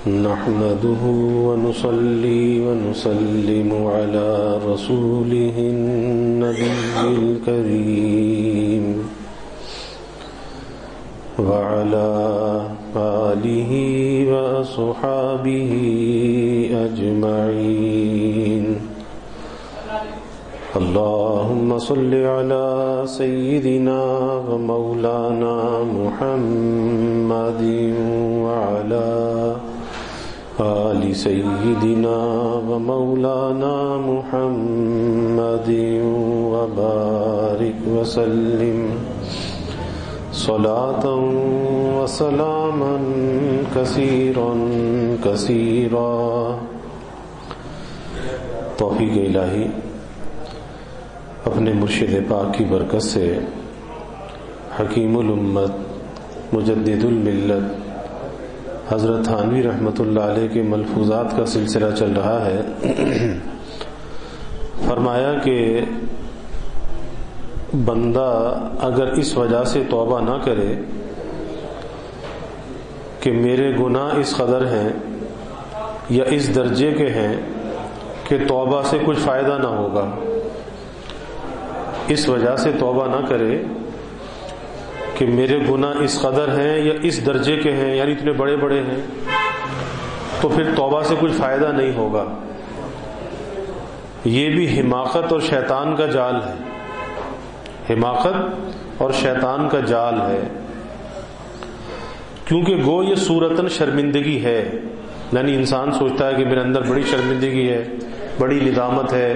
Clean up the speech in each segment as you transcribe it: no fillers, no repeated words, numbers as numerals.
نحمده ونصلي ونسلم على رسوله النبي الكريم وعلى آله وأصحابه أجمعين. اللهم صل على سيدنا ومولانا محمد وعلى آل سيدنا ومولانا محمد وبارك وسلم صلاة وسلاما كثيرا كثيرا. توفیق الہی اپنے مرشد پاک کی برکت سے حکیم الامت مجدد الملت حضرت تھانوی رحمۃ اللہ علیہ کے ملفوظات کا سلسلہ چل رہا ہے. فرمایا کہ بندہ اگر اس وجہ سے توبہ نہ کرے کہ میرے گناہ اس قدر ہیں یا اس درجے کے ہیں کہ توبہ سے کچھ فائدہ نہ ہوگا، اس وجہ سے توبہ نہ کرے کہ میرے گناہ اس قدر ہیں یا اس درجے کے ہیں، یعنی اتنے بڑے بڑے ہیں، تو پھر توبہ سے کچھ فائدہ نہیں ہوگا. یہ بھی حماقت اور شیطان کا جال ہے، حماقت اور شیطان کا جال ہے. کیونکہ گو یہ صورتاً شرمندگی ہے، یعنی انسان سوچتا ہے کہ میرے اندر بڑی شرمندگی ہے، بڑی ندامت ہے،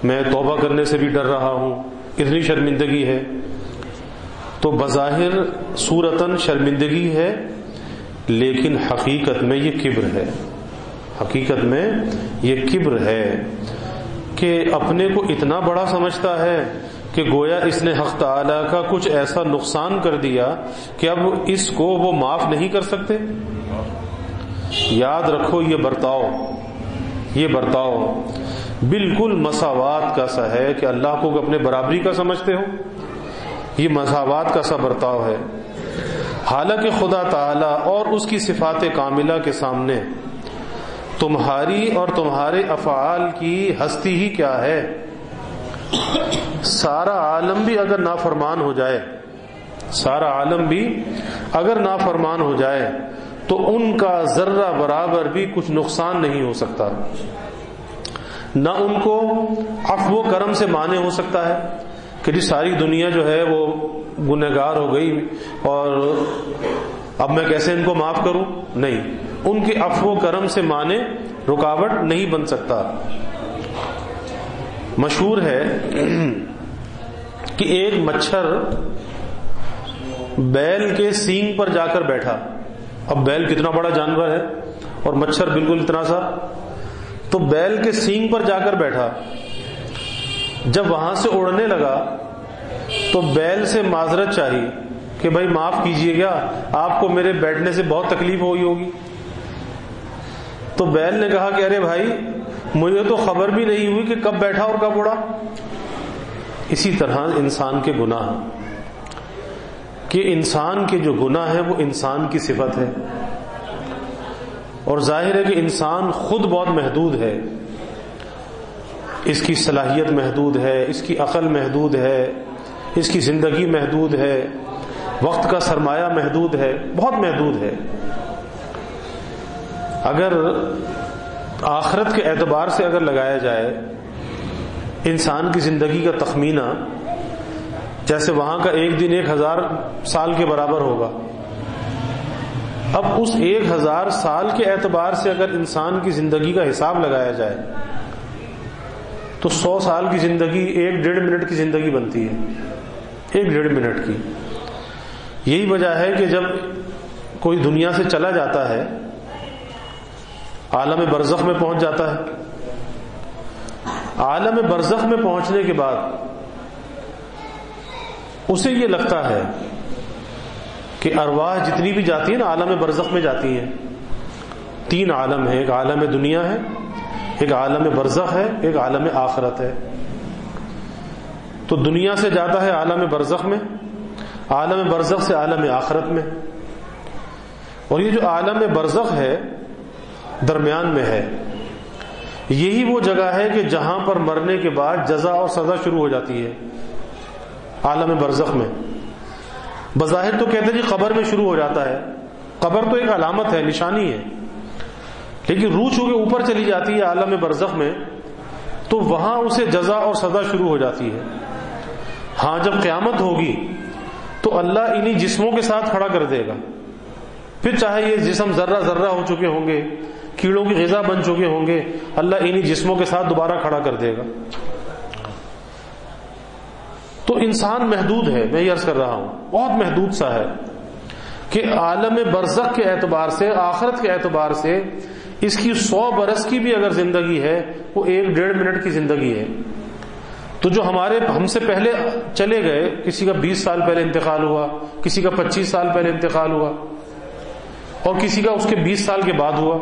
میں توبہ کرنے سے بھی ڈر رہا ہوں، اتنی شرمندگی ہے. تو بظاہر صورتاً شرمندگی ہے، لیکن حقیقت میں یہ کبر ہے. حقیقت میں یہ کبر ہے کہ اپنے کو اتنا بڑا سمجھتا ہے کہ گویا اس نے حق تعالی کا کچھ ایسا نقصان کر دیا کہ اب اس کو وہ معاف نہیں کر سکتے. یاد رکھو یہ برتاؤ بالکل مساوات کا سا ہے کہ اللہ کو اپنے برابری کا سمجھتے ہو. یہ مساوات کا سا برتاؤ ہے، حالانکہ خدا تعالی اور اس کی صفات کاملہ کے سامنے تمہاری اور تمہارے افعال کی ہستی ہی کیا ہے. سارا عالم بھی اگر نافرمان ہو جائے، سارا عالم بھی اگر نافرمان ہو جائے تو ان کا ذرہ برابر بھی کچھ نقصان نہیں ہو سکتا، نہ ان کو عفو و کرم سے مانع ہو سکتا ہے کہ جی ساری دنیا جو ہے وہ گنہگار ہو گئی اور اب میں کیسے ان کو معاف کروں. نہیں، ان کے عفو و کرم سے مانع رکاوٹ نہیں بن سکتا. مشہور ہے کہ ایک مچھر بیل کے سینگ پر جا کر بیٹھا. اب بیل کتنا بڑا جانور ہے اور مچھر بالکل اتنا سا، تو بیل کے سینگ پر جا کر بیٹھا. جب وہاں سے اڑنے لگا تو بیل سے معذرت چاہی کہ بھائی معاف کیجئے گا، آپ کو میرے بیٹھنے سے بہت تکلیف ہوئی ہوگی. تو بیل نے کہا کہ ارے بھائی مجھے تو خبر بھی نہیں ہوئی کہ کب بیٹھا اور کب اڑا. اسی طرح انسان کے گناہ، کہ انسان کے جو گناہ ہے وہ انسان کی صفت ہے، اور ظاہر ہے کہ انسان خود بہت محدود ہے، اس کی صلاحیت محدود ہے، اس کی عقل محدود ہے، اس کی زندگی محدود ہے، وقت کا سرمایہ محدود ہے، بہت محدود ہے. اگر آخرت کے اعتبار سے اگر لگایا جائے انسان کی زندگی کا تخمینہ، جیسے وہاں کا ایک دن 1000 سال کے برابر ہوگا. اب اس 1000 سال کے اعتبار سے اگر انسان کی زندگی کا حساب لگایا جائے تو 100 سال کی زندگی 1.5 منٹ کی زندگی بنتی ہے، 1.5 منٹ کی. یہی وجہ ہے کہ جب کوئی دنیا سے چلا جاتا ہے، عالم برزخ میں پہنچ جاتا ہے، عالم برزخ میں پہنچنے کے بعد اسے یہ لگتا ہے کہ ارواح جتنی بھی جاتی ہیں نا عالم برزخ میں جاتی ہیں. 3 عالم ہیں، ایک عالم دنیا ہے، ایک عالم برزخ ہے، ایک عالم آخرت ہے. تو دنیا سے جاتا ہے عالم برزخ میں، عالم برزخ سے عالم آخرت میں. اور یہ جو عالم برزخ ہے درمیان میں ہے. یہی وہ جگہ ہے کہ جہاں پر مرنے کے بعد جزا اور سزا شروع ہو جاتی ہے عالم برزخ میں. بظاہر تو کہتے ہیں جی قبر میں شروع ہو جاتا ہے. قبر تو ایک علامت ہے، نشانی ہے، لیکن روح چونکہ اوپر چلی جاتی ہے عالم برزخ میں تو وہاں اسے جزا اور سزا شروع ہو جاتی ہے. ہاں جب قیامت ہوگی تو اللہ انہی جسموں کے ساتھ کھڑا کر دے گا. پھر چاہے یہ جسم ذرہ ذرہ ہو چکے ہوں گے، کیڑوں کی غذا بن چکے ہوں گے، اللہ انہی جسموں کے ساتھ دوبارہ کھڑا کر دے گا. تو انسان محدود ہے، میں یہ عرض کر رہا ہوں بہت محدود سا ہے کہ عالم برزخ کے اعتبار سے، آخرت کے اعتبار سے اس کی 100 برس کی بھی اگر زندگی ہے وہ 1-1.5 منٹ کی زندگی ہے. تو جو ہم سے پہلے چلے گئے، کسی کا 20 سال پہلے انتقال ہوا، کسی کا 25 سال پہلے انتقال ہوا اور کسی کا اس کے 20 سال کے بعد ہوا،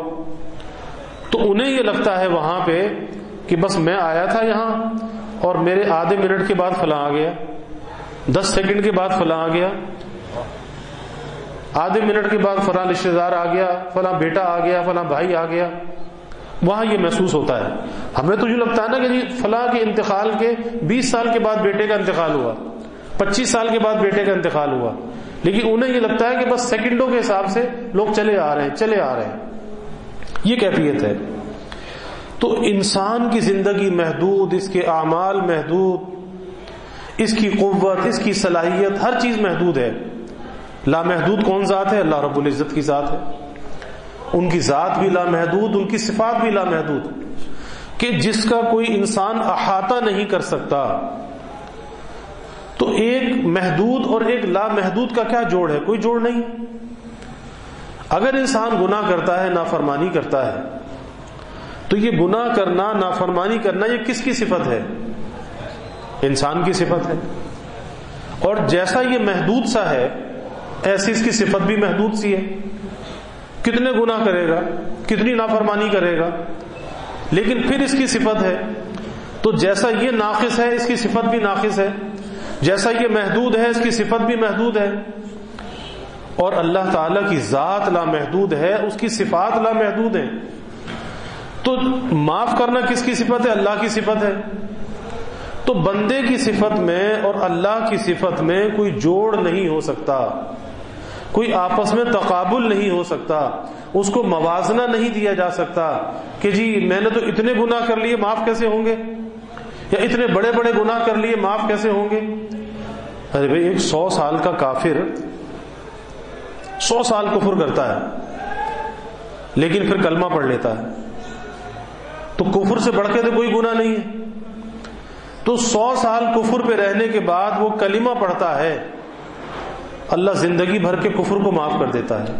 تو انہیں یہ لگتا ہے وہاں پہ کہ بس میں آیا تھا یہاں اور میرے آدھے منٹ کے بعد فلاں آ گیا، 10 سیکنڈ کے بعد فلاں آ گیا، آدھے منٹ کے بعد فلاں رشتہ دار آ گیا، فلاں بیٹا آ گیا، فلاں بھائی آ گیا. وہاں یہ محسوس ہوتا ہے. ہمیں تو یہ لگتا ہے نا کہ جی فلاں کے انتقال کے 20 سال کے بعد بیٹے کا انتقال ہوا، 25 سال کے بعد بیٹے کا انتقال ہوا، لیکن انہیں یہ لگتا ہے کہ بس سیکنڈوں کے حساب سے لوگ چلے آ رہے ہیں. یہ کیفیت ہے. تو انسان کی زندگی محدود، اس کے اعمال محدود، اس کی قوت، اس کی صلاحیت، ہر چیز محدود ہے. لامحدود کون ذات ہے؟ اللہ رب العزت کی ذات ہے. ان کی ذات بھی لامحدود، ان کی صفات بھی لامحدود، کہ جس کا کوئی انسان احاطہ نہیں کر سکتا. تو ایک محدود اور ایک لامحدود کا کیا جوڑ ہے؟ کوئی جوڑ نہیں. اگر انسان گناہ کرتا ہے، نافرمانی کرتا ہے، تو یہ گناہ کرنا، نافرمانی کرنا، یہ کس کی صفت ہے؟ انسان کی صفت ہے. اور جیسا یہ محدود سا ہے ایسی اس کی صفت بھی محدود سی ہے. کتنے گناہ کرے گا، کتنی نافرمانی کرے گا، لیکن پھر اس کی صفت ہے. تو جیسا یہ ناقص ہے اس کی صفت بھی ناقص ہے، جیسا یہ محدود ہے اس کی صفت بھی محدود ہے. اور اللہ تعالی کی ذات لامحدود ہے، اس کی صفات لامحدود ہیں. تو معاف کرنا کس کی صفت ہے؟ اللہ کی صفت ہے. تو بندے کی صفت میں اور اللہ کی صفت میں کوئی جوڑ نہیں ہو سکتا، کوئی آپس میں تقابل نہیں ہو سکتا، اس کو موازنہ نہیں دیا جا سکتا کہ جی میں نے تو اتنے گناہ کر لیے، معاف کیسے ہوں گے، یا اتنے بڑے بڑے گناہ کر لیے، معاف کیسے ہوں گے. ارے بھائی، ایک 100 سال کا کافر 100 سال کفر کرتا ہے لیکن پھر کلمہ پڑھ لیتا ہے، تو کفر سے بڑھ کے تو کوئی گناہ نہیں ہے. تو 100 سال کفر پہ رہنے کے بعد وہ کلمہ پڑھتا ہے، اللہ زندگی بھر کے کفر کو معاف کر دیتا ہے،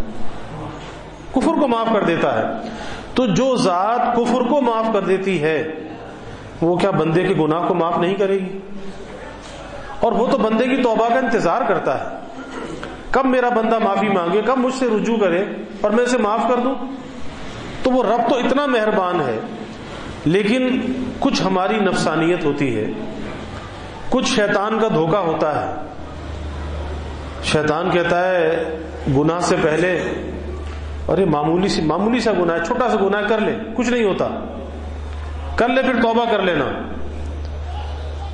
کفر کو معاف کر دیتا ہے. تو جو ذات کفر کو معاف کر دیتی ہے وہ کیا بندے کے گناہ کو معاف نہیں کرے گی؟ اور وہ تو بندے کی توبہ کا انتظار کرتا ہے، کب میرا بندہ معافی مانگے، کب مجھ سے رجوع کرے اور میں اسے معاف کر دوں. تو وہ رب تو اتنا مہربان ہے، لیکن کچھ ہماری نفسانیت ہوتی ہے، کچھ شیطان کا دھوکہ ہوتا ہے. شیطان کہتا ہے گناہ سے پہلے ارے معمولی سا گناہ ہے، چھوٹا سا گناہ کر لے، کچھ نہیں ہوتا، کر لے پھر توبہ کر لینا.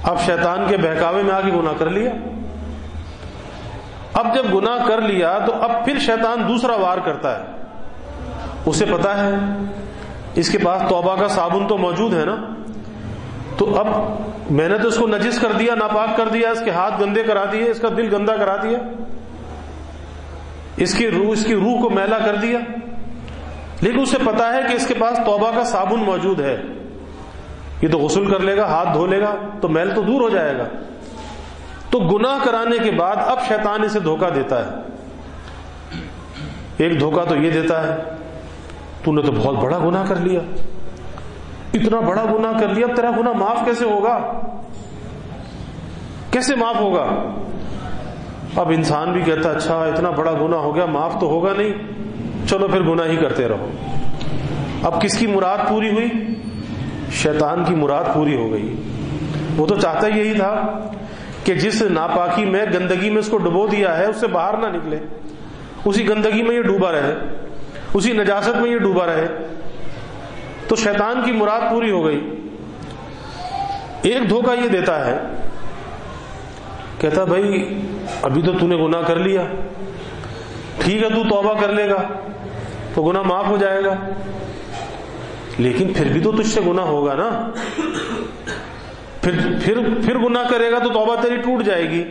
اب شیطان کے بہکاوے میں آ کے گناہ کر لیا. اب جب گناہ کر لیا تو اب پھر شیطان دوسرا وار کرتا ہے. اسے پتا ہے اس کے پاس توبہ کا صابن تو موجود ہے نا، تو اب میں نے تو اس کو نجس کر دیا، ناپاک کر دیا، اس کے ہاتھ گندے کرا دیے، اس کا دل گندا کرا دیا، اس کی روح کو میلا کر دیا. لیکن اسے پتا ہے کہ اس کے پاس توبہ کا صابن موجود ہے، یہ تو غسل کر لے گا، ہاتھ دھو لے گا تو میل تو دور ہو جائے گا. تو گناہ کرانے کے بعد اب شیطان اسے دھوکہ دیتا ہے. ایک دھوکہ تو یہ دیتا ہے تو نے تو بہت بڑا گناہ کر لیا، اتنا بڑا گناہ کر لیا، اب تیرا گناہ معاف کیسے ہوگا، کیسے معاف ہوگا. اب انسان بھی کہتا اچھا اتنا بڑا گناہ ہو گیا، معاف تو ہوگا نہیں، چلو پھر گناہ ہی کرتے رہو. اب کس کی مراد پوری ہوئی؟ شیطان کی مراد پوری ہو گئی. وہ تو چاہتا یہی تھا کہ جس ناپاکی میں، گندگی میں اس کو ڈبو دیا ہے اس سے باہر نہ نکلے، اسی گندگی میں یہ ڈوبا رہے، اسی نجاست میں یہ ڈوبا رہے. تو شیطان کی مراد پوری ہو گئی. ایک دھوکہ یہ دیتا ہے، کہتا بھائی ابھی تو نے گناہ کر لیا، ٹھیک ہے تو توبہ کر لے گا تو گناہ معاف ہو جائے گا، لیکن پھر بھی تو تجھ سے گناہ ہوگا نا، پھر گناہ کرے گا تو توبہ تیری ٹوٹ جائے گی.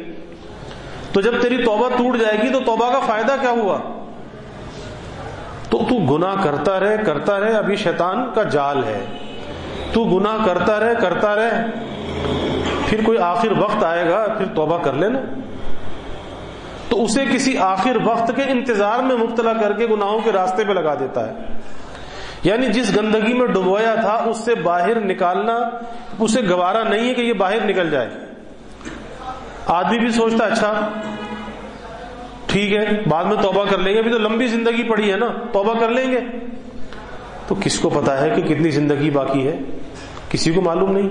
تو جب تیری توبہ ٹوٹ جائے گی تو توبہ کا فائدہ کیا ہوا؟ تو گناہ کرتا رہے، ابھی شیطان کا جال ہے. تو گناہ کرتا رہے، پھر کوئی آخر وقت آئے گا، پھر توبہ کر لینا. تو اسے کسی آخر وقت کے انتظار میں مبتلا کر کے گناہوں کے راستے پہ لگا دیتا ہے. یعنی جس گندگی میں ڈبویا تھا اس سے باہر نکالنا اسے گوارا نہیں ہے کہ یہ باہر نکل جائے. آدمی بھی سوچتا اچھا ٹھیک ہے بعد میں توبہ کر لیں گے، ابھی تو لمبی زندگی پڑی ہے نا، توبہ کر لیں گے. تو کس کو پتا ہے کہ کتنی زندگی باقی ہے؟ کسی کو معلوم نہیں.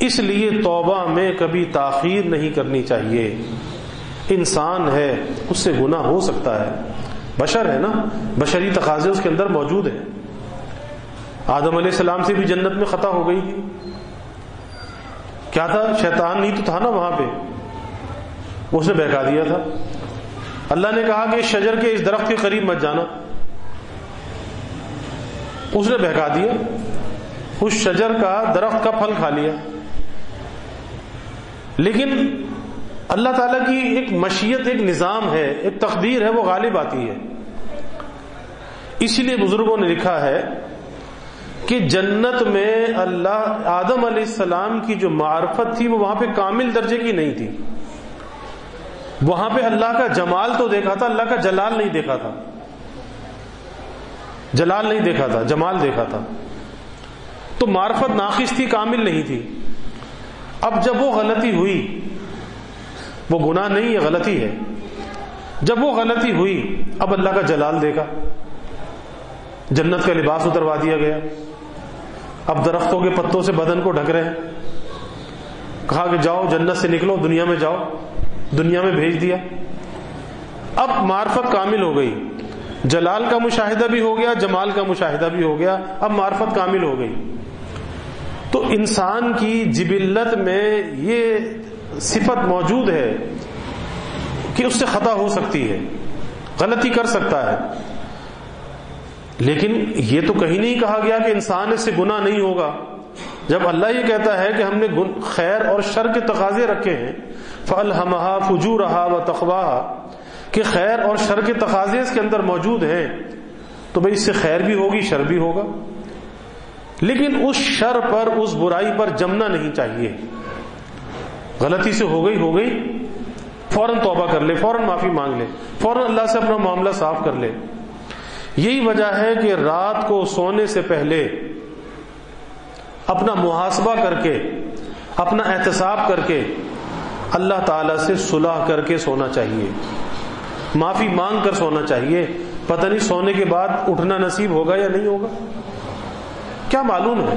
اس لیے توبہ میں کبھی تاخیر نہیں کرنی چاہیے. انسان ہے، اس سے گناہ ہو سکتا ہے، بشر ہے نا، بشری تقاضے اس کے اندر موجود ہیں. آدم علیہ السلام سے بھی جنت میں خطا ہو گئی تھی. کیا تھا؟ شیطان نہیں تو تھا نا وہاں پہ، اس نے بہکا دیا تھا. اللہ نے کہا کہ اس شجر کے اس درخت کے قریب مت جانا، اس نے بہکا دیا، اس شجر کا درخت کا پھل کھا لیا. لیکن اللہ تعالیٰ کی ایک مشیت، ایک نظام ہے، ایک تقدیر ہے، وہ غالب آتی ہے. اسی لیے بزرگوں نے لکھا ہے کہ جنت میں اللہ آدم علیہ السلام کی جو معرفت تھی وہ وہاں پہ کامل درجے کی نہیں تھی. وہاں پہ اللہ کا جمال تو دیکھا تھا، اللہ کا جلال نہیں دیکھا تھا. جلال نہیں دیکھا تھا، جمال دیکھا تھا. تو معرفت ناقص تھی، کامل نہیں تھی. اب جب وہ غلطی ہوئی، وہ گناہ نہیں ہے، غلطی ہے. جب وہ غلطی ہوئی اب اللہ کا جلال دیکھا، جنت کا لباس اتروا دیا گیا. اب درختوں کے پتوں سے بدن کو ڈھک رہے ہیں. کہا کہ جاؤ جنت سے نکلو، دنیا میں جاؤ، دنیا میں بھیج دیا. اب معرفت کامل ہو گئی، جلال کا مشاہدہ بھی ہو گیا، جمال کا مشاہدہ بھی ہو گیا. اب معرفت کامل ہو گئی. تو انسان کی جبلت میں یہ صفت موجود ہے کہ اس سے خطا ہو سکتی ہے، غلطی کر سکتا ہے. لیکن یہ تو کہیں نہیں کہا گیا کہ انسان اس سے گناہ نہیں ہوگا. جب اللہ یہ کہتا ہے کہ ہم نے خیر اور شر کے تقاضے رکھے ہیں، فَأَلْهَمَهَا فُجُورَهَا وَتَقْوَاهَا، کہ خیر اور شر کے تقاضے اس کے اندر موجود ہیں، تو بھئی اس سے خیر بھی ہوگی، شر بھی ہوگا. لیکن اس شر پر، اس برائی پر جمنا نہیں چاہیے. غلطی سے ہو گئی فوراً توبہ کر لے، فوراً معافی مانگ لے، فوراً اللہ سے اپنا معاملہ صاف کر لے. یہی وجہ ہے کہ رات کو سونے سے پہلے اپنا محاسبہ کر کے، اپنا احتساب کر کے اللہ تعالی سے صلح کر کے سونا چاہیے، معافی مانگ کر سونا چاہیے. پتہ نہیں سونے کے بعد اٹھنا نصیب ہوگا یا نہیں ہوگا، کیا معلوم ہے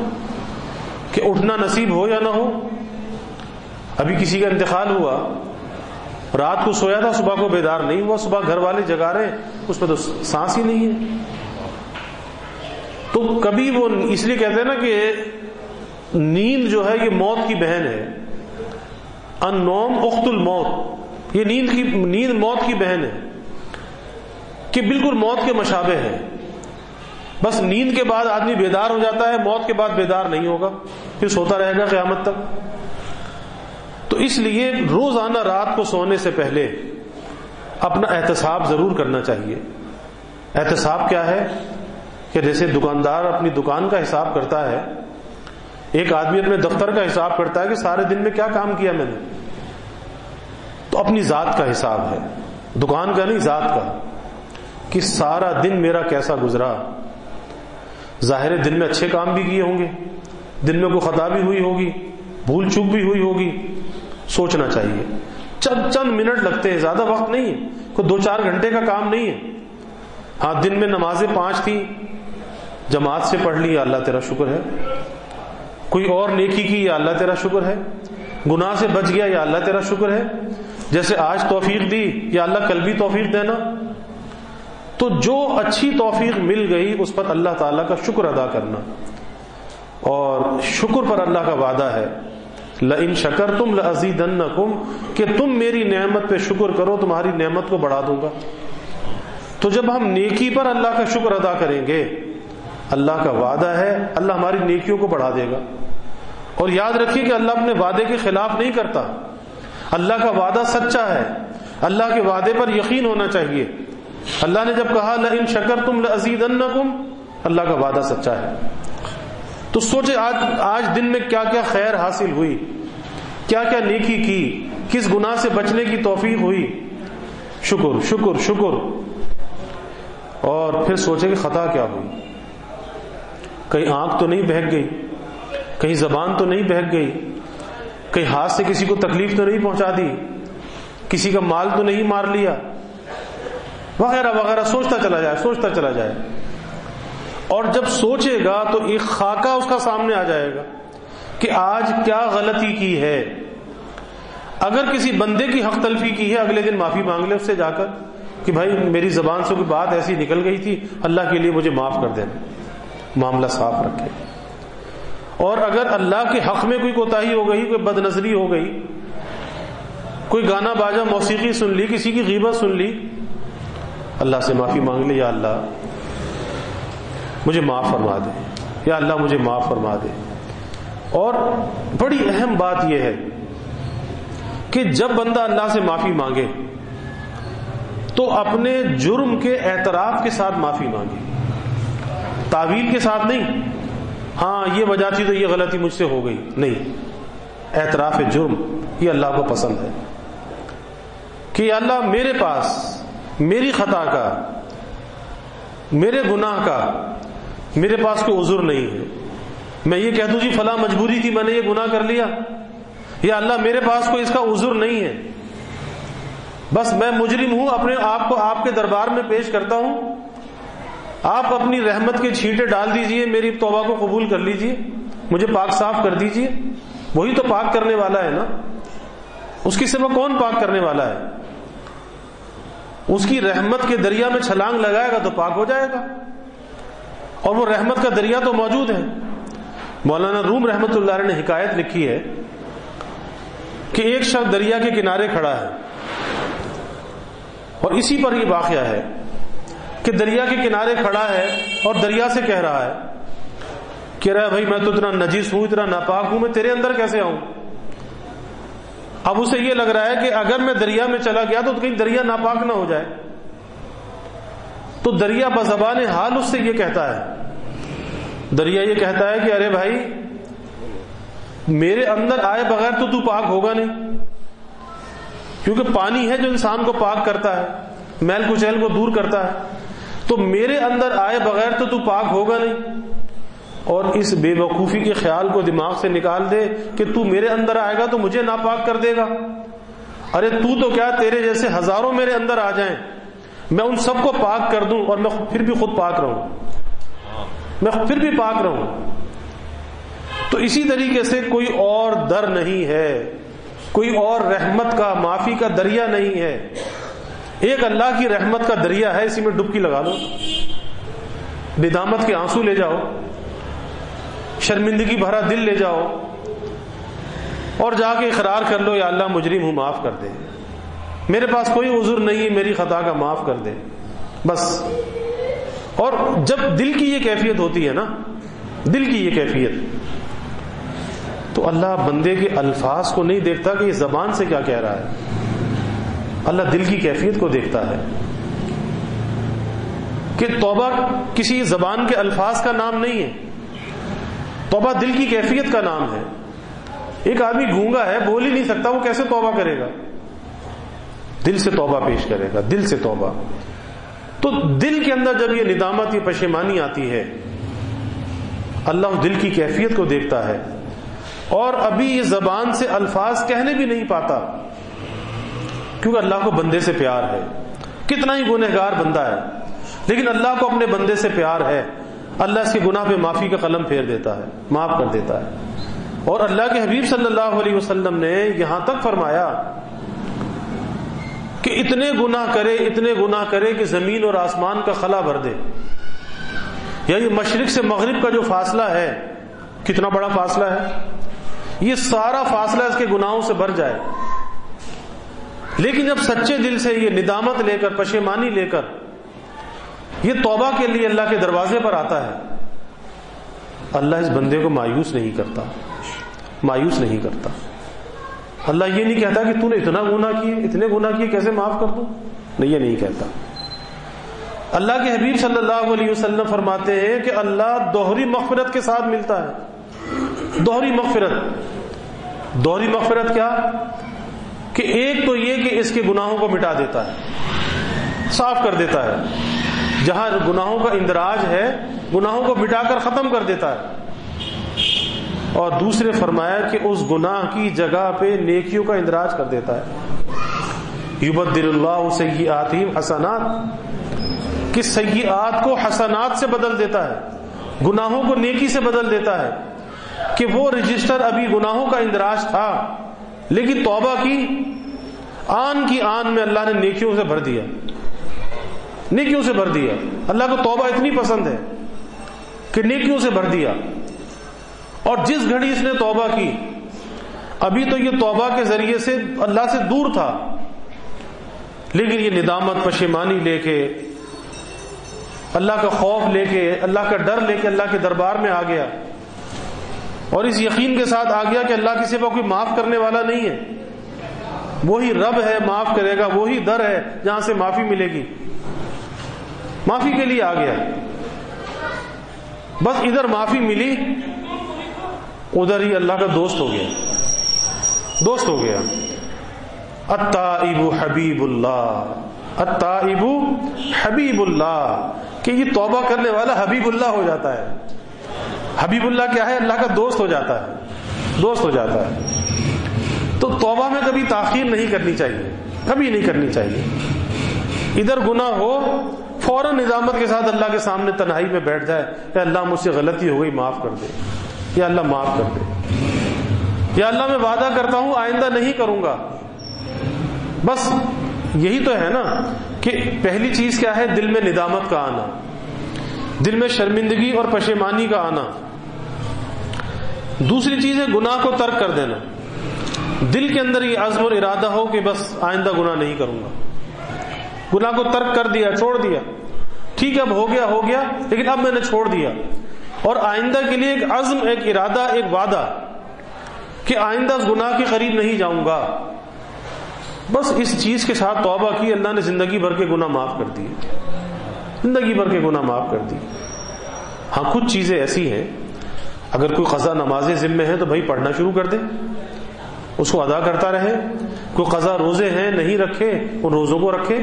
کہ اٹھنا نصیب ہو یا نہ ہو. ابھی کسی کا انتقال ہوا، رات کو سویا تھا، صبح کو بیدار نہیں ہوا، صبح گھر والے جگا رہے ہیں، اس میں تو سانس ہی نہیں ہے. تو کبھی وہ اس لیے کہتے ہیں نا کہ نیند جو ہے یہ موت کی بہن ہے. النوم اخت الموت، یہ نیند موت کی بہن ہے، کہ بالکل موت کے مشابہ ہے. بس نیند کے بعد آدمی بیدار ہو جاتا ہے، موت کے بعد بیدار نہیں ہوگا، پھر سوتا رہے گا قیامت تک. تو اس لیے روزانہ رات کو سونے سے پہلے اپنا احتساب ضرور کرنا چاہیے. احتساب کیا ہے؟ کہ جیسے دکاندار اپنی دکان کا حساب کرتا ہے، ایک آدمی اپنے دفتر کا حساب کرتا ہے کہ سارے دن میں کیا کام کیا میں نے. تو اپنی ذات کا حساب ہے، دکان کا نہیں، ذات کا، کہ سارا دن میرا کیسا گزرا. ظاہر دن میں اچھے کام بھی کیے ہوں گے، دن میں کوئی خطا بھی ہوئی ہوگی، بھول چوک بھی ہوئی ہوگی. سوچنا چاہیے. چند منٹ لگتے ہیں، زیادہ وقت نہیں ہے، کوئی 2-4 گھنٹے کا کام نہیں ہے. ہاں دن میں نمازیں 5 تھی، جماعت سے پڑھ لی، یا اللہ تیرا شکر ہے. کوئی اور نیکی کی، یا اللہ تیرا شکر ہے. گناہ سے بچ گیا، یا اللہ تیرا شکر ہے. جیسے آج توفیق دی، یا اللہ کل بھی توفیق دینا. تو جو اچھی توفیق مل گئی اس پر اللہ تعالیٰ کا شکر ادا کرنا، اور شکر پر اللہ کا وعدہ ہے لئن شکرتم لازیدنکم، کہ تم میری نعمت پہ شکر کرو تمہاری نعمت کو بڑھا دوں گا۔ تو جب ہم نیکی پر اللہ کا شکر ادا کریں گے، اللہ کا وعدہ ہے اللہ ہماری نیکیوں کو بڑھا دے گا۔ اور یاد رکھیے کہ اللہ اپنے وعدے کے خلاف نہیں کرتا، اللہ کا وعدہ سچا ہے، اللہ کے وعدے پر یقین ہونا چاہیے۔ اللہ نے جب کہا لئن شکرتم لازیدنکم، اللہ کا وعدہ سچا ہے۔ تو سوچے آج دن میں کیا کیا خیر حاصل ہوئی، کیا کیا نیکی کی، کس گناہ سے بچنے کی توفیق ہوئی۔ شکر شکر شکر۔ اور پھر سوچے کہ خطا کیا ہوئی، کہیں آنکھ تو نہیں بہک گئی، کہیں زبان تو نہیں بہک گئی، کہیں ہاتھ سے کسی کو تکلیف تو نہیں پہنچا دی، کسی کا مال تو نہیں مار لیا، وغیرہ وغیرہ۔ سوچتا چلا جائے اور جب سوچے گا تو ایک خاکہ اس کا سامنے آ جائے گا کہ آج کیا غلطی کی ہے۔ اگر کسی بندے کی حق تلفی کی ہے، اگلے دن معافی مانگ لے اس سے جا کر کہ بھائی میری زبان سے کوئی بات ایسی نکل گئی تھی، اللہ کے لیے مجھے معاف کر دینا، معاملہ صاف رکھے۔ اور اگر اللہ کے حق میں کوئی کوتاہی ہو گئی، کوئی بد نظری ہو گئی، کوئی گانا باجا موسیقی سن لی، کسی کی غیبت سن لی، اللہ سے معافی مانگ لے، یا اللہ مجھے معاف فرما دے، یا اللہ مجھے معاف فرما دے۔ اور بڑی اہم بات یہ ہے کہ جب بندہ اللہ سے معافی مانگے تو اپنے جرم کے اعتراف کے ساتھ معافی مانگے، تعویل کے ساتھ نہیں، ہاں یہ وجہ تھی تو یہ غلطی مجھ سے ہو گئی، نہیں، اعتراف جرم یہ اللہ کو پسند ہے کہ یا اللہ میرے پاس میری خطا کا، میرے گناہ کا میرے پاس کوئی عذر نہیں ہے۔ میں یہ کہہ دوں جی فلاں مجبوری تھی میں نے یہ گناہ کر لیا، یا اللہ میرے پاس کوئی اس کا عذر نہیں ہے، بس میں مجرم ہوں، اپنے آپ کو آپ کے دربار میں پیش کرتا ہوں، آپ اپنی رحمت کے چھینٹے ڈال دیجئے، میری توبہ کو قبول کر لیجئے، مجھے پاک صاف کر دیجئے۔ وہی تو پاک کرنے والا ہے نا، اس کی سوا کون پاک کرنے والا ہے؟ اس کی رحمت کے دریا میں چھلانگ لگائے گا تو پاک ہو جائے گا، اور وہ رحمت کا دریا تو موجود ہے۔ مولانا روم رحمۃ اللہ علیہ نے حکایت لکھی ہے کہ ایک شخص دریا کے کنارے کھڑا ہے، اور اسی پر یہ واقعہ ہے کہ دریا کے کنارے کھڑا ہے اور دریا سے کہہ رہا ہے کہ رہا بھائی میں تو اتنا نجس ہوں، اتنا ناپاک ہوں، میں تیرے اندر کیسے آؤں؟ اب اسے یہ لگ رہا ہے کہ اگر میں دریا میں چلا گیا تو کہیں دریا ناپاک نہ ہو جائے، تو دریا بزبان حال اس سے یہ کہتا ہے، دریا یہ کہتا ہے کہ ارے بھائی میرے اندر آئے بغیر تو پاک ہوگا نہیں، کیونکہ پانی ہے جو انسان کو پاک کرتا ہے، میل کچیل کو دور کرتا ہے، تو میرے اندر آئے بغیر تو پاک ہوگا نہیں۔ اور اس بے وقوفی کے خیال کو دماغ سے نکال دے کہ تو میرے اندر آئے گا تو مجھے ناپاک کر دے گا، ارے تو کیا تیرے جیسے ہزاروں میرے اندر آ جائیں، میں ان سب کو پاک کر دوں اور میں پھر بھی خود پاک رہوں، میں پھر بھی پاک رہوں۔ تو اسی طریقے سے کوئی اور در نہیں ہے، کوئی اور رحمت کا معافی کا دریا نہیں ہے، ایک اللہ کی رحمت کا دریا ہے، اسی میں ڈبکی لگا لو، ندامت کے آنسو لے جاؤ، شرمندگی بھرا دل لے جاؤ، اور جا کے اقرار کر لو یا اللہ مجرم ہوں معاف کر دے، میرے پاس کوئی عذر نہیں ہے، میری خطا کا معاف کر دے، بس۔ اور جب دل کی یہ کیفیت ہوتی ہے نا، دل کی یہ کیفیت، تو اللہ بندے کے الفاظ کو نہیں دیکھتا کہ یہ زبان سے کیا کہہ رہا ہے، اللہ دل کی کیفیت کو دیکھتا ہے کہ توبہ کسی زبان کے الفاظ کا نام نہیں ہے، توبہ دل کی کیفیت کا نام ہے۔ ایک آدمی گونگا ہے، بول ہی نہیں سکتا، وہ کیسے توبہ کرے گا؟ دل سے توبہ پیش کرے گا، دل سے توبہ۔ تو دل کے اندر جب یہ ندامت، یہ پشیمانی آتی ہے، اللہ دل کی کیفیت کو دیکھتا ہے، اور ابھی یہ زبان سے الفاظ کہنے بھی نہیں پاتا، کیونکہ اللہ کو بندے سے پیار ہے، کتنا ہی گنہگار بندہ ہے لیکن اللہ کو اپنے بندے سے پیار ہے، اللہ اس کے گناہ پہ معافی کا قلم پھیر دیتا ہے، معاف کر دیتا ہے۔ اور اللہ کے حبیب صلی اللہ علیہ وسلم نے یہاں تک فرمایا کہ اتنے گناہ کرے کہ زمین اور آسمان کا خلا بھر دے. یعنی مشرق سے مغرب کا جو فاصلہ ہے، کتنا بڑا فاصلہ ہے، یہ سارا فاصلہ اس کے گناہوں سے بھر جائے. لیکن جب سچے دل سے یہ ندامت لے کر، پشیمانی لے کر یہ توبہ کے لیے اللہ کے دروازے پر آتا ہے، اللہ اس بندے کو مایوس نہیں کرتا. اللہ یہ نہیں کہتا کہ تو نے اتنے گناہ کیے کیسے معاف کر دوں، نہیں، یہ نہیں کہتا. اللہ کے حبیب صلی اللہ علیہ وسلم فرماتے ہیں کہ اللہ دوہری مغفرت کے ساتھ ملتا ہے. دوہری مغفرت کیا؟ کہ ایک تو یہ کہ اس کے گناہوں کو مٹا دیتا ہے، صاف کر دیتا ہے، جہاں گناہوں کا اندراج ہے گناہوں کو مٹا کر ختم کر دیتا ہے. اور دوسرے فرمایا کہ اس گناہ کی جگہ پہ نیکیوں کا اندراج کر دیتا ہے. یبدل اللہ سیئاتہم حسنات، کہ سیئات کو حسنات سے بدل دیتا ہے، گناہوں کو نیکی سے بدل دیتا ہے. کہ وہ رجسٹر ابھی گناہوں کا اندراج تھا، لیکن توبہ کی آن میں اللہ نے نیکیوں سے بھر دیا. اللہ کو توبہ اتنی پسند ہے کہ نیکیوں سے بھر دیا. اور جس گھڑی اس نے توبہ کی، ابھی تو یہ توبہ کے ذریعے سے اللہ سے دور تھا، لیکن یہ ندامت، پشیمانی لے کے، اللہ کا خوف لے کے، اللہ کا ڈر لے کے اللہ کے دربار میں آ گیا، اور اس یقین کے ساتھ آ گیا کہ اللہ کے سوا کوئی معاف کرنے والا نہیں ہے، وہی رب ہے معاف کرے گا، وہی در ہے جہاں سے معافی ملے گی. معافی کے لیے آ گیا. بس ادھر معافی ملی، ادھر ہی اللہ کا دوست ہو گیا. التائب حبیب اللہ، کہ یہ توبہ کرنے والا حبیب اللہ ہو جاتا ہے. حبیب اللہ کیا ہے؟ اللہ کا دوست ہو جاتا ہے. تو توبہ میں کبھی تاخیر نہیں کرنی چاہیے. ادھر گناہ ہو، فوراً ندامت کے ساتھ اللہ کے سامنے تنہائی میں بیٹھ جائے کہ اللہ مجھ سے غلطی ہو گئی، معاف کر دے، یا اللہ معاف کر دے، یا اللہ میں وعدہ کرتا ہوں آئندہ نہیں کروں گا. بس یہی تو ہے نا کہ پہلی چیز کیا ہے؟ دل میں ندامت کا آنا، دل میں شرمندگی اور پشیمانی کا آنا. دوسری چیز ہے گناہ کو ترک کر دینا. دل کے اندر یہ عزم اور ارادہ ہو کہ بس آئندہ گناہ نہیں کروں گا. گناہ کو ترک کر دیا، چھوڑ دیا، ٹھیک ہے اب ہو گیا، لیکن اب میں نے چھوڑ دیا. اور آئندہ کے لیے ایک عزم، ایک ارادہ، ایک وعدہ کہ آئندہ اس گناہ کے قریب نہیں جاؤں گا. بس اس چیز کے ساتھ توبہ کی، اللہ نے زندگی بھر کے گناہ معاف کر دی. ہاں کچھ چیزیں ایسی ہیں، اگر کوئی قضا نمازیں ذمہ ہیں تو بھائی پڑھنا شروع کر دے، اس کو ادا کرتا رہے. کوئی قضا روزے ہیں نہیں رکھے، ان روزوں کو رکھے،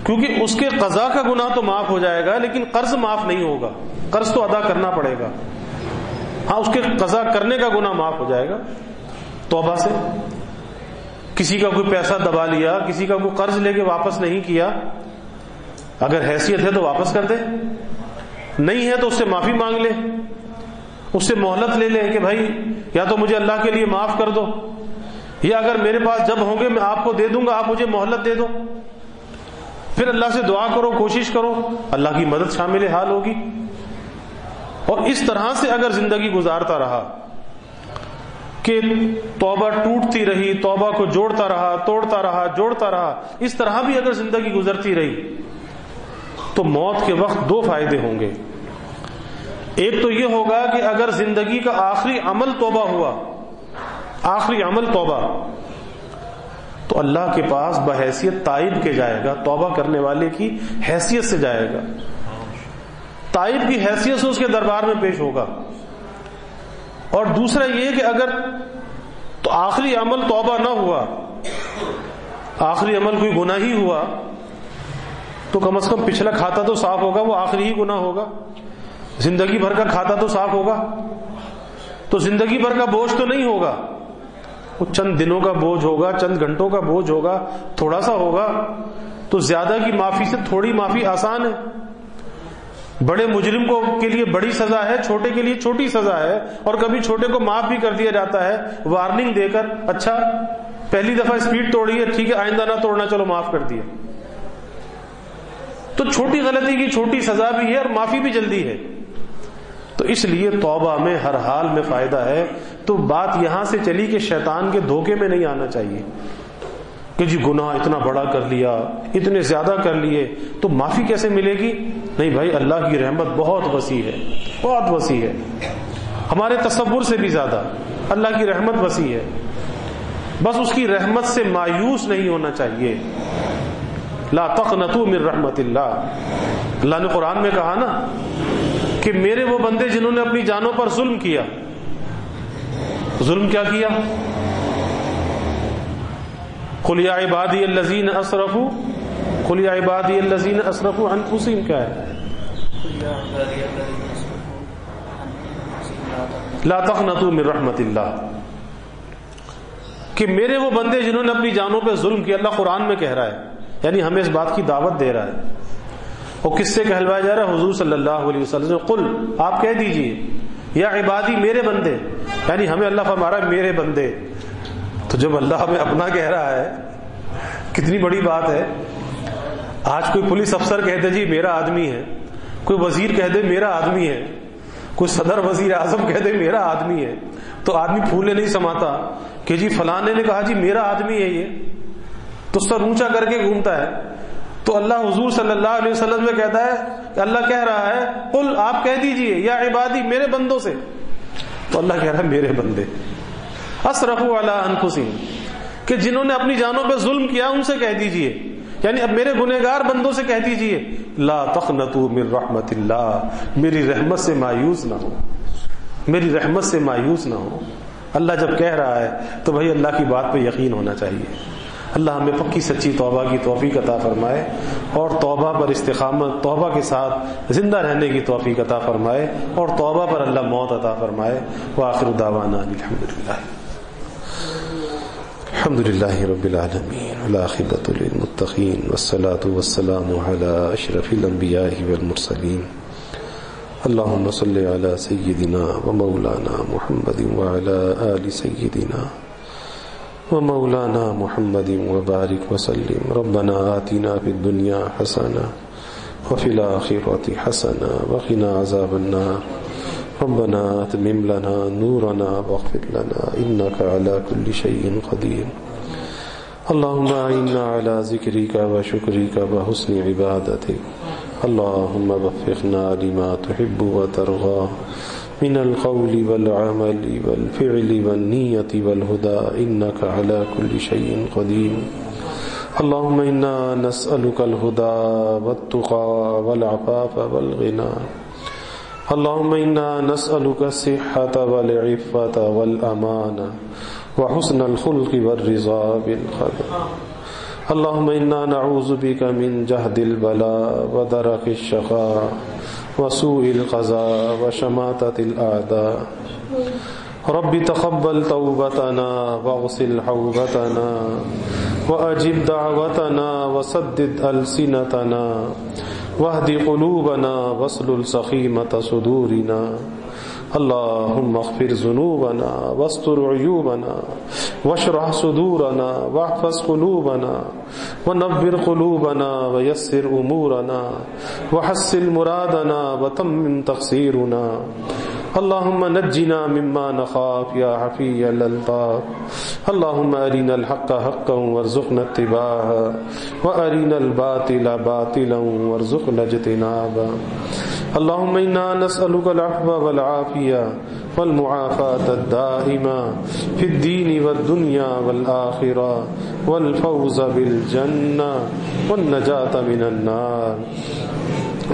کیونکہ اس کے قضا کا گناہ تو معاف ہو جائے گا، لیکن قرض معاف نہیں ہوگا، قرض تو ادا کرنا پڑے گا. ہاں اس کے قضا کرنے کا گناہ معاف ہو جائے گا توبہ سے. کسی کا کوئی پیسہ دبا لیا، کسی کا کوئی قرض لے کے واپس نہیں کیا، اگر حیثیت ہے تو واپس کر دے، نہیں ہے تو اس سے معافی مانگ لے، اس سے مہلت لے لے کہ بھائی یا تو مجھے اللہ کے لیے معاف کر دو، یا اگر میرے پاس جب ہوں گے میں آپ کو دے دوں گا، آپ مجھے مہلت دے دو. پھر اللہ سے دعا کرو، کوشش کرو، اللہ کی مدد شامل حال ہوگی. اور اس طرح سے اگر زندگی گزارتا رہا کہ توبہ ٹوٹتی رہی، توبہ کو جوڑتا رہا، توڑتا رہا، جوڑتا رہا، اس طرح بھی اگر زندگی گزرتی رہی تو موت کے وقت دو فائدے ہوں گے. ایک تو یہ ہوگا کہ اگر زندگی کا آخری عمل توبہ ہوا، آخری عمل توبہ، تو اللہ کے پاس بحیثیت تائب کے جائے گا، توبہ کرنے والے کی حیثیت سے جائے گا، تائب کی حیثیت سے اس کے دربار میں پیش ہوگا. اور دوسرا یہ کہ اگر تو آخری عمل توبہ نہ ہوا، آخری عمل کوئی گناہ ہی ہوا، تو کم از کم پچھلا کھاتا تو صاف ہوگا، وہ آخری ہی گناہ ہوگا. زندگی بھر کا کھاتا تو صاف ہوگا، تو زندگی بھر کا بوجھ تو نہیں ہوگا، وہ چند دنوں کا بوجھ ہوگا، چند گھنٹوں کا بوجھ ہوگا، تھوڑا سا ہوگا. تو زیادہ کی معافی سے تھوڑی معافی آسان ہے. بڑے مجرم کو کے لیے بڑی سزا ہے، چھوٹے کے لیے چھوٹی سزا ہے، اور کبھی چھوٹے کو معاف بھی کر دیا جاتا ہے وارننگ دے کر. اچھا پہلی دفعہ اسپیڈ توڑی ہے، ٹھیک ہے آئندہ نہ توڑنا، چلو معاف کر دیا. تو چھوٹی غلطی کی چھوٹی سزا بھی ہے اور معافی بھی جلدی ہے. تو اس لیے توبہ میں ہر حال میں فائدہ ہے. تو بات یہاں سے چلی کہ شیطان کے دھوکے میں نہیں آنا چاہیے کہ جی گناہ اتنا بڑا کر لیا، اتنے زیادہ کر لیے تو معافی کیسے ملے گی. نہیں بھائی، اللہ کی رحمت بہت وسیع ہے، بہت وسیع ہے، ہمارے تصور سے بھی زیادہ اللہ کی رحمت وسیع ہے. بس اس کی رحمت سے مایوس نہیں ہونا چاہیے. لا تقنطوا من رحمت اللہ. اللہ نے قرآن میں کہا نا کہ میرے وہ بندے جنہوں نے اپنی جانوں پر ظلم کیا. ظلم کیا کیا؟ قل یا عبادی الذین اسرفوا، قل یا عبادی الذین اسرفوا انفسہم، کیا ہے؟ لا تقنطوا من رحمت اللہ، کہ میرے وہ بندے جنہوں نے اپنی جانوں پہ ظلم کیا. اللہ قرآن میں کہہ رہا ہے، یعنی ہمیں اس بات کی دعوت دے رہا ہے. اور کس سے کہلوایا جا رہا ہے؟ حضور صلی اللہ علیہ وسلم. قل، آپ کہہ دیجئے، یا عبادی، میرے بندے، یعنی ہمیں اللہ فرما رہا ہے میرے بندے. تو جب اللہ ہمیں اپنا کہہ رہا ہے کتنی بڑی بات ہے. آج کوئی پولیس افسر کہہ دے جی میرا آدمی ہے، کوئی وزیر کہہ دے میرا آدمی ہے، کوئی صدر وزیر اعظم کہہ دے میرا آدمی ہے، تو آدمی پھولے نہیں سماتا کہ جی فلاں نے کہا جی میرا آدمی ہے، یہ تو سر اونچا کر کے گھومتا ہے. تو اللہ حضور صلی اللہ علیہ وسلم میں کہتا ہے کہ اللہ کہہ رہا ہے قل، آپ کہہ دیجئے، یا عبادی، میرے بندوں سے. تو اللہ کہہ رہا ہے میرے بندے اسرفوا علی انفسہم، کہ جنہوں نے اپنی جانوں پہ ظلم کیا ان سے کہہ دیجئے، یعنی اب میرے گنہگار بندوں سے کہہ دیجئے لا تقنطوا من رحمت اللہ، میری رحمت سے مایوس نہ ہو، میری رحمت سے مایوس نہ ہو. اللہ جب کہہ رہا ہے تو بھائی اللہ کی بات پہ یقین ہونا چاہیے. اللہ ہمیں پکی سچی توبہ کی توفیق عطا فرمائے اور توبہ پر استقامت، توبہ کے ساتھ زندہ رہنے کی توفیق عطا فرمائے اور توبہ پر اللہ موت عطا فرمائے. وآخر دعوانا الحمدللہ رب العالمین والعاقبۃ للمتقین والصلاة والسلام علی اشرف الانبیاء والمرسلین. اللہم صل علی سیدنا ومولانا محمد وعلی آل سیدنا ومولانا محمد وبارک وسلم. ربنا آتنا فی الدنیا حسنہ وفی الآخرۃ حسنہ وقنا عذاب النار. ربنا اتمم لنا نورنا واغفر لنا انک علی کل شیء قدیر. اللہم اعنا علی ذکرک وشکرک وحسن عبادتک. اللہم وفقنا لما تحب وترضى من القول والعمل والفعل والنیت والهدى انك على كل شيء قدیر. اللهم انا نسألك الهدى والتقى والعفاف والغنى. اللهم انا نسألك الصحة والعفة والأمانة وحسن الخلق والرضا بالقدر. اللهم انا نعوذ بك من جهد البلاء ودرك الشقاء وسوء القضاء وشماتة الأعداء. رب تقبل توبتنا واغسل حوبتنا وأجب دعوتنا وسدد ألسنتنا واهد قلوبنا واسلل سخيمة صدورنا. اللهم اغفر ذنوبنا واستر عيوبنا واشرح صدورنا واحفظ قلوبنا ونور قلوبنا ويسر أمورنا وحسن مرادنا وتمم تقصيرنا. اللهم نجنا مما نخاف يا حفي الألطاف. اللهم أرنا الحق حقا وارزقنا اتباعه وأرنا الباطل باطلا وارزقنا اجتنابه. اللهم إنا نسألك العفو والعافية والمعافاة الدائمة في الدين والدنيا والآخرة والفوز بالجنة والنجاة من النار.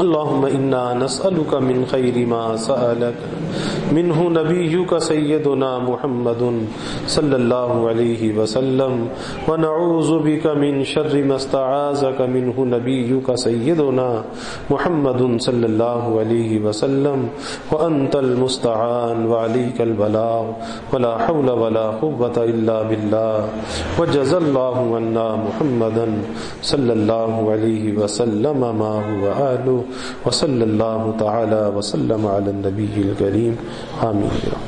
اللهم إنا نسألك من خير ما سألك منه نبيك سيدنا محمد صلى الله عليه وسلم ونعوذ بك من شر ما استعاذك منه نبيك سيدنا محمد صلى الله عليه وسلم وأنت المستعان وعليك البلاغ ولا حول ولا قوة إلا بالله. وجزى الله عنا محمدا صلى الله عليه وسلم ما هو آله وصلى الله تعالى وسلم على النبي الكريم. آمين.